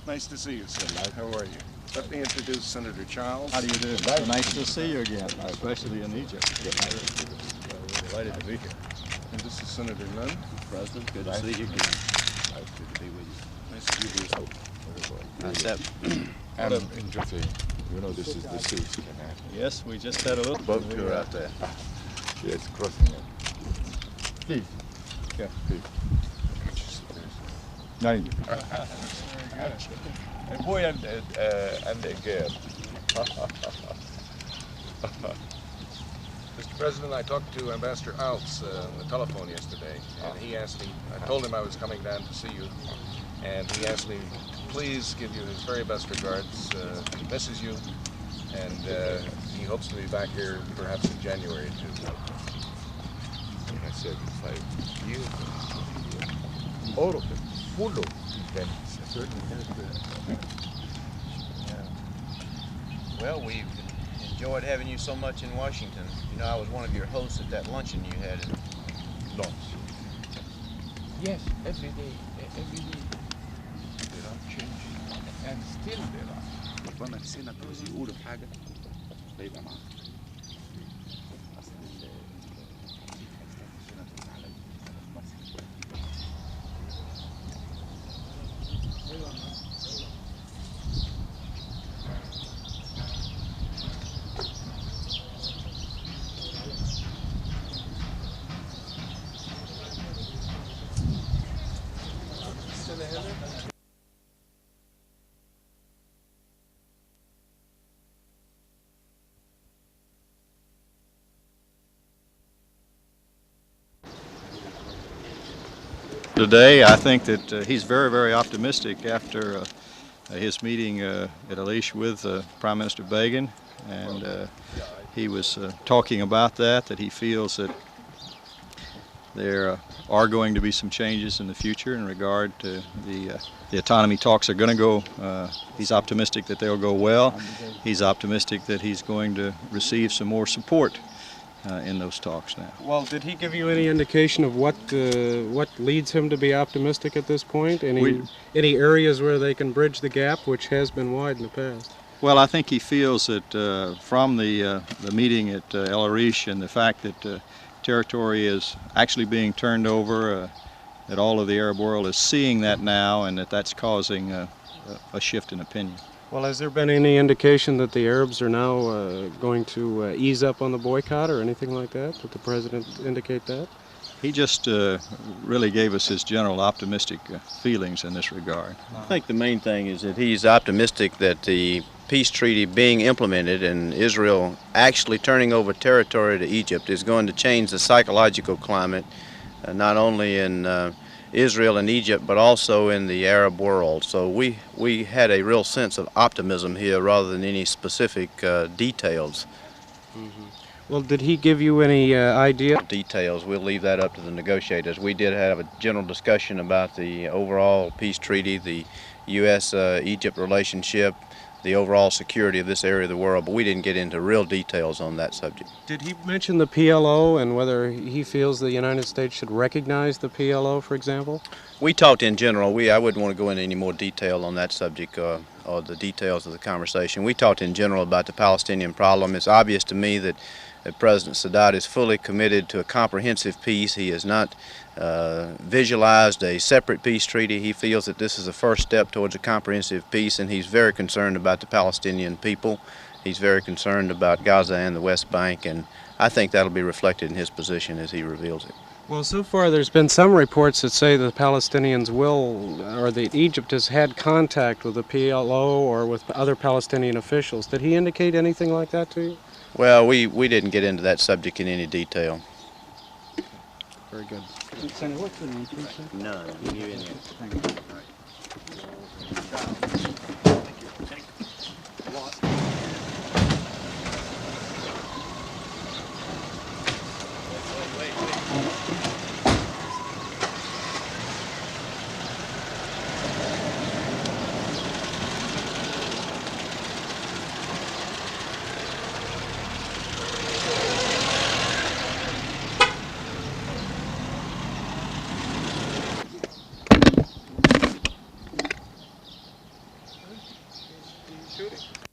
Nice to see you, Senator. How are you? Let me introduce Senator Chiles. How do you do? Very nice to see you again, especially in Egypt. Delighted to be here. And this is Senator Nunn. President, good to see you again. Nice to be with you. Nice to be with you. That's that. You know, this is the suits. Yes, we just had a little Boat tour out there. Yes, crossing it. Please. Yeah, please. Nine. And boy, and the girl. Mr. President, I talked to Ambassador Alts on the telephone yesterday, and he asked me, I told him I was coming down to see you, and he asked me to please give you his very best regards. He misses you, and he hopes to be back here perhaps in January too. Like I said, 5 years. All of them, full of events. Certainly has Well, we've enjoyed having you so much in Washington. You know, I was one of your hosts at that luncheon you had in lots. Yes, every day. There are changes, and still there are. ربما السيناتورز يقولوا بحاجه بيبقى معاهم. Today, I think that he's very, very optimistic after his meeting at Alish with Prime Minister Begin, and he was talking about that he feels that there are going to be some changes in the future in regard to the autonomy talks are going to go. He's optimistic that they'll go well. He's optimistic that he's going to receive some more support in those talks now. Well, did he give you any indication of what leads him to be optimistic at this point? Any areas where they can bridge the gap, which has been wide in the past? Well, I think he feels that from the meeting at El Arish and the fact that territory is actually being turned over, that all of the Arab world is seeing that now, and that's causing a shift in opinion. Well, has there been any indication that the Arabs are now going to ease up on the boycott or anything like that? Did the president indicate that? He just really gave us his general optimistic feelings in this regard. I think the main thing is that he's optimistic that the peace treaty being implemented and Israel actually turning over territory to Egypt is going to change the psychological climate, not only in Israel and Egypt, but also in the Arab world. So we had a real sense of optimism here rather than any specific details. Mm-hmm. Well, did he give you any idea? Details, we'll leave that up to the negotiators. We did have a general discussion about the overall peace treaty, the U.S.-Egypt relationship, the overall security of this area of the world, but we didn't get into real details on that subject. Did he mention the PLO and whether he feels the United States should recognize the PLO, for example? We talked in general. I wouldn't want to go into any more detail on that subject or the details of the conversation. We talked in general about the Palestinian problem. It's obvious to me that President Sadat is fully committed to a comprehensive peace. He has not visualized a separate peace treaty. He feels that this is a first step towards a comprehensive peace, and he's very concerned about the Palestinian people. He's very concerned about Gaza and the West Bank, and I think that'll be reflected in his position as he reveals it. Well, so far there's been some reports that say the Palestinians or that Egypt has had contact with the PLO or with other Palestinian officials. Did he indicate anything like that to you? Well, we didn't get into that subject in any detail. Very good. Senator, what's your name, please, sir? None. You in here. Thank you. shooting.